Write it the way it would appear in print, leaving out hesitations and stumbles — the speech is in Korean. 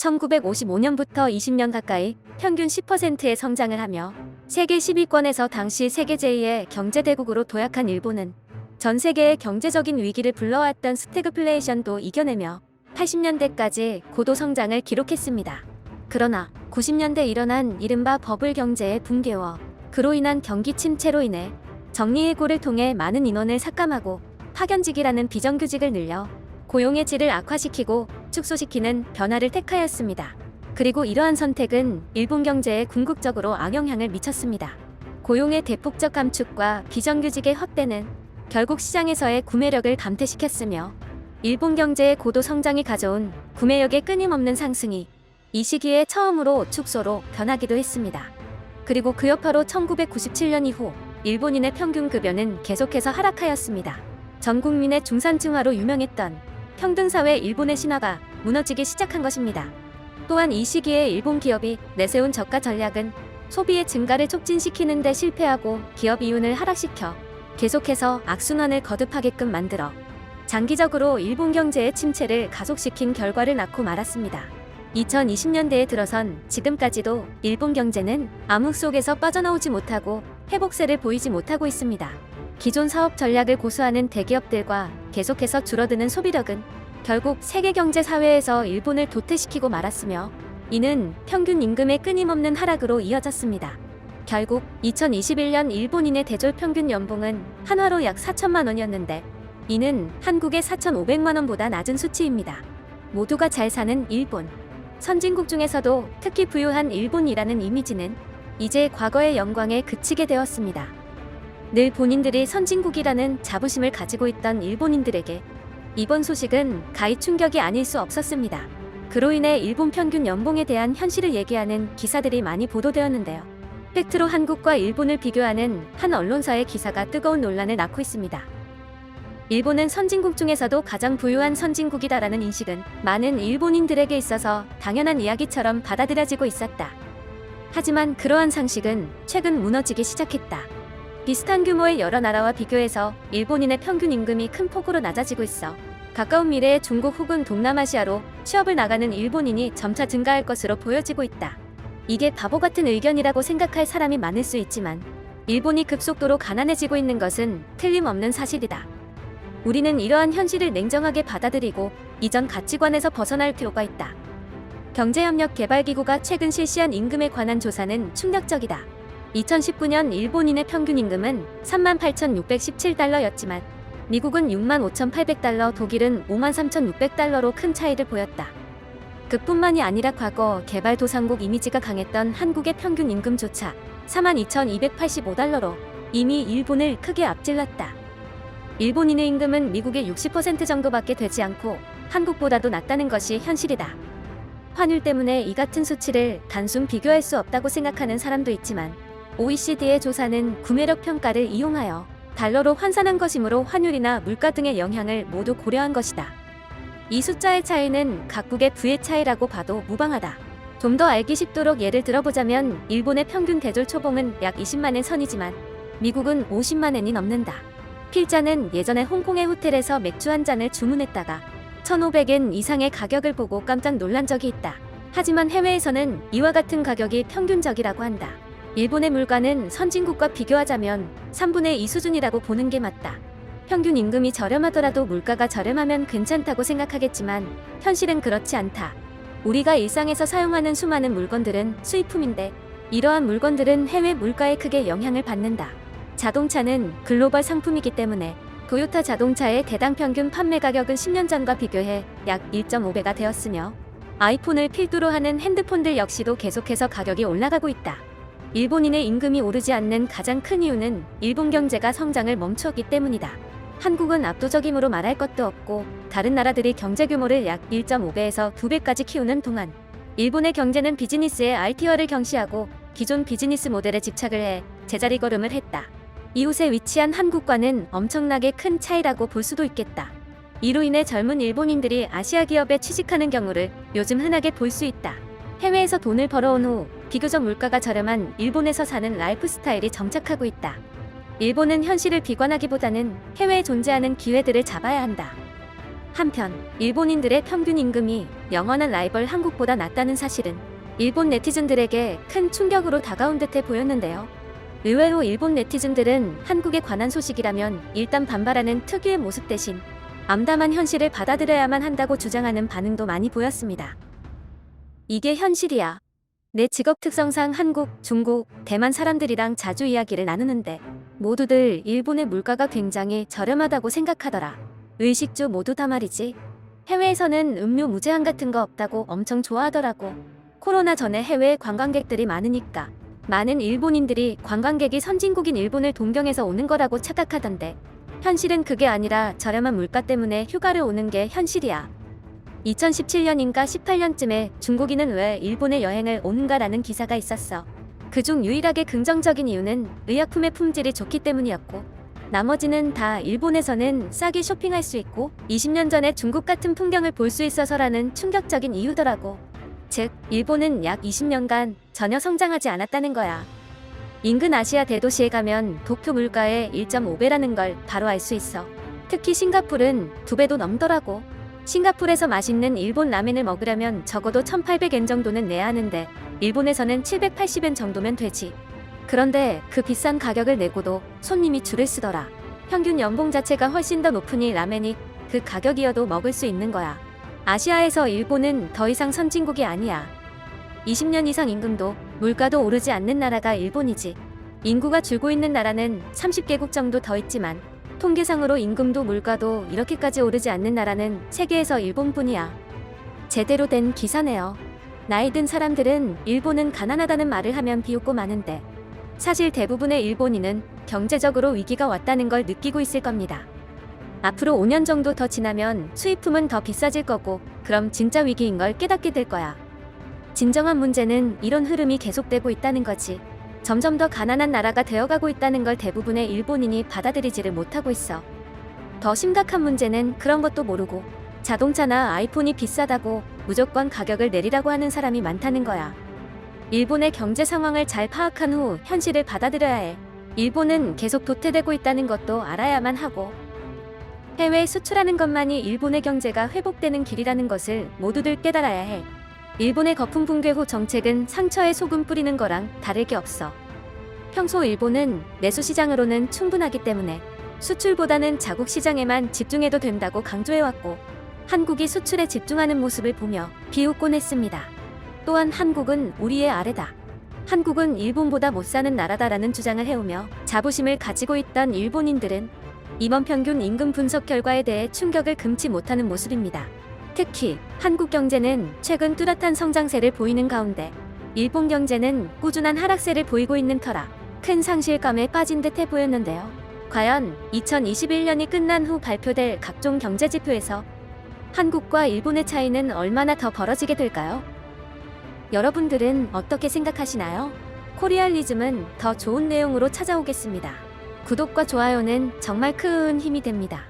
1955년부터 20년 가까이 평균 10%의 성장을 하며 세계 10위권에서 당시 세계 제2의 경제대국으로 도약한 일본은 전 세계의 경제적인 위기를 불러왔던 스태그플레이션도 이겨내며 80년대까지 고도 성장을 기록했습니다. 그러나 90년대 일어난 이른바 버블 경제의 붕괴와 그로 인한 경기 침체로 인해 정리해고를 통해 많은 인원을 삭감하고 파견직이라는 비정규직을 늘려 고용의 질을 악화시키고 축소시키는 변화를 택하였습니다. 그리고 이러한 선택은 일본 경제에 궁극적으로 악영향을 미쳤습니다. 고용의 대폭적 감축과 비정규직의 확대는 결국 시장에서의 구매력을 감퇴시켰으며 일본 경제의 고도 성장이 가져온 구매력의 끊임없는 상승이 이 시기에 처음으로 축소로 변하기도 했습니다. 그리고 그 여파로 1997년 이후 일본인의 평균 급여는 계속해서 하락하였습니다. 전 국민의 중산층화로 유명했던 평등사회 일본의 신화가 무너지기 시작한 것입니다. 또한 이 시기에 일본 기업이 내세운 저가 전략은 소비의 증가를 촉진시키는 데 실패하고 기업 이윤을 하락시켜 계속해서 악순환을 거듭하게끔 만들어 장기적으로 일본 경제의 침체를 가속시킨 결과를 낳고 말았습니다. 2020년대에 들어선 지금까지도 일본 경제는 암흑 속에서 빠져나오지 못하고 회복세를 보이지 못하고 있습니다. 기존 사업 전략을 고수하는 대기업들과 계속해서 줄어드는 소비력은 결국 세계 경제 사회에서 일본을 도태시키고 말았으며 이는 평균 임금의 끊임없는 하락으로 이어졌습니다. 결국 2021년 일본인의 대졸 평균 연봉은 한화로 약 4천만 원이었는데 이는 한국의 4,500만 원보다 낮은 수치입니다. 모두가 잘 사는 일본. 선진국 중에서도 특히 부유한 일본이라는 이미지는 이제 과거의 영광에 그치게 되었습니다. 늘 본인들이 선진국이라는 자부심을 가지고 있던 일본인들에게 이번 소식은 가히 충격이 아닐 수 없었습니다. 그로 인해 일본 평균 연봉에 대한 현실을 얘기하는 기사들이 많이 보도되었는데요. 팩트로 한국과 일본을 비교하는 한 언론사의 기사가 뜨거운 논란을 낳고 있습니다. 일본은 선진국 중에서도 가장 부유한 선진국이다라는 인식은 많은 일본인들에게 있어서 당연한 이야기처럼 받아들여지고 있었다. 하지만 그러한 상식은 최근 무너지기 시작했다. 비슷한 규모의 여러 나라와 비교해서 일본인의 평균 임금이 큰 폭으로 낮아지고 있어 가까운 미래에 중국 혹은 동남아시아로 취업을 나가는 일본인이 점차 증가할 것으로 보여지고 있다. 이게 바보 같은 의견이라고 생각할 사람이 많을 수 있지만 일본이 급속도로 가난해지고 있는 것은 틀림없는 사실이다. 우리는 이러한 현실을 냉정하게 받아들이고 이전 가치관에서 벗어날 필요가 있다. 경제협력개발기구가 최근 실시한 임금에 관한 조사는 충격적이다. 2019년 일본인의 평균 임금은 38,617달러였지만 미국은 65,800달러, 독일은 53,600달러로 큰 차이를 보였다. 그뿐만이 아니라 과거 개발도상국 이미지가 강했던 한국의 평균 임금조차 42,285달러로 이미 일본을 크게 앞질렀다. 일본인의 임금은 미국의 60% 정도밖에 되지 않고 한국보다도 낮다는 것이 현실이다. 환율 때문에 이 같은 수치를 단순 비교할 수 없다고 생각하는 사람도 있지만 OECD의 조사는 구매력 평가를 이용하여 달러로 환산한 것이므로 환율이나 물가 등의 영향을 모두 고려한 것이다. 이 숫자의 차이는 각국의 부의 차이라고 봐도 무방하다. 좀 더 알기 쉽도록 예를 들어보자면 일본의 평균 대졸 초봉은 약 20만엔 선이지만 미국은 50만엔이 넘는다. 필자는 예전에 홍콩의 호텔에서 맥주 한 잔을 주문했다가 1,500엔 이상의 가격을 보고 깜짝 놀란 적이 있다. 하지만 해외에서는 이와 같은 가격이 평균적이라고 한다. 일본의 물가는 선진국과 비교하자면 3분의 2 수준이라고 보는 게 맞다. 평균 임금이 저렴하더라도 물가가 저렴하면 괜찮다고 생각하겠지만 현실은 그렇지 않다. 우리가 일상에서 사용하는 수많은 물건들은 수입품인데 이러한 물건들은 해외 물가에 크게 영향을 받는다. 자동차는 글로벌 상품이기 때문에 토요타 자동차의 대당 평균 판매 가격은 10년 전과 비교해 약 1.5배가 되었으며 아이폰을 필두로 하는 핸드폰들 역시도 계속해서 가격이 올라가고 있다. 일본인의 임금이 오르지 않는 가장 큰 이유는 일본 경제가 성장을 멈췄기 때문이다. 한국은 압도적임으로 말할 것도 없고 다른 나라들이 경제 규모를 약 1.5배에서 2배까지 키우는 동안 일본의 경제는 비즈니스의 IT화를 경시하고 기존 비즈니스 모델에 집착을 해 제자리 걸음을 했다. 이웃에 위치한 한국과는 엄청나게 큰 차이라고 볼 수도 있겠다. 이로 인해 젊은 일본인들이 아시아 기업에 취직하는 경우를 요즘 흔하게 볼 수 있다. 해외에서 돈을 벌어온 후 비교적 물가가 저렴한 일본에서 사는 라이프 스타일이 정착하고 있다. 일본은 현실을 비관하기보다는 해외에 존재하는 기회들을 잡아야 한다. 한편 일본인들의 평균 임금이 영원한 라이벌 한국보다 낫다는 사실은 일본 네티즌들에게 큰 충격으로 다가온 듯해 보였는데요. 의외로 일본 네티즌들은 한국에 관한 소식이라면 일단 반발하는 특유의 모습 대신 암담한 현실을 받아들여야만 한다고 주장하는 반응도 많이 보였습니다. 이게 현실이야. 내 직업 특성상 한국, 중국, 대만 사람들이랑 자주 이야기를 나누는데 모두들 일본의 물가가 굉장히 저렴하다고 생각하더라. 의식주 모두 다 말이지. 해외에서는 음료 무제한 같은 거 없다고 엄청 좋아하더라고. 코로나 전에 해외에 관광객들이 많으니까 많은 일본인들이 관광객이 선진국인 일본을 동경해서 오는 거라고 착각하던데 현실은 그게 아니라 저렴한 물가 때문에 휴가를 오는 게 현실이야. 2017년인가 18년쯤에 중국인은 왜 일본에 여행을 오는가라는 기사가 있었어. 그중 유일하게 긍정적인 이유는 의약품의 품질이 좋기 때문이었고 나머지는 다 일본에서는 싸게 쇼핑할 수 있고 20년 전에 중국 같은 풍경을 볼 수 있어서라는 충격적인 이유더라고. 즉, 일본은 약 20년간 전혀 성장하지 않았다는 거야. 인근 아시아 대도시에 가면 도쿄 물가의 1.5배라는 걸 바로 알 수 있어. 특히 싱가포르는 2배도 넘더라고. 싱가포르에서 맛있는 일본 라멘을 먹으려면 적어도 1,800엔 정도는 내야 하는데 일본에서는 780엔 정도면 되지. 그런데 그 비싼 가격을 내고도 손님이 줄을 서더라. 평균 연봉 자체가 훨씬 더 높으니 라멘이 그 가격이어도 먹을 수 있는 거야. 아시아에서 일본은 더 이상 선진국이 아니야. 20년 이상 임금도 물가도 오르지 않는 나라가 일본이지. 인구가 줄고 있는 나라는 30개국 정도 더 있지만 통계상으로 임금도 물가도 이렇게까지 오르지 않는 나라는 세계에서 일본뿐이야. 제대로 된 기사네요. 나이 든 사람들은 일본은 가난하다는 말을 하면 비웃고 마는데 사실 대부분의 일본인은 경제적으로 위기가 왔다는 걸 느끼고 있을 겁니다. 앞으로 5년 정도 더 지나면 수입품은 더 비싸질 거고 그럼 진짜 위기인 걸 깨닫게 될 거야. 진정한 문제는 이런 흐름이 계속되고 있다는 거지. 점점 더 가난한 나라가 되어가고 있다는 걸 대부분의 일본인이 받아들이지를 못하고 있어. 더 심각한 문제는 그런 것도 모르고 자동차나 아이폰이 비싸다고 무조건 가격을 내리라고 하는 사람이 많다는 거야. 일본의 경제 상황을 잘 파악한 후 현실을 받아들여야 해. 일본은 계속 도태되고 있다는 것도 알아야만 하고 해외에 수출하는 것만이 일본의 경제가 회복되는 길이라는 것을 모두들 깨달아야 해. 일본의 거품 붕괴 후 정책은 상처에 소금 뿌리는 거랑 다를 게 없어. 평소 일본은 내수 시장으로는 충분하기 때문에 수출보다는 자국 시장에만 집중해도 된다고 강조해왔고 한국이 수출에 집중하는 모습을 보며 비웃곤 했습니다. 또한 한국은 우리의 아래다. 한국은 일본보다 못 사는 나라다라는 주장을 해오며 자부심을 가지고 있던 일본인들은 이번 평균 임금 분석 결과에 대해 충격을 금치 못하는 모습입니다. 특히 한국 경제는 최근 뚜렷한 성장세를 보이는 가운데 일본 경제는 꾸준한 하락세를 보이고 있는 터라 큰 상실감에 빠진 듯해 보였는데요. 과연 2021년이 끝난 후 발표될 각종 경제지표에서 한국과 일본의 차이는 얼마나 더 벌어지게 될까요? 여러분들은 어떻게 생각하시나요? 코리알리즘은 더 좋은 내용으로 찾아오겠습니다. 구독과 좋아요는 정말 큰 힘이 됩니다.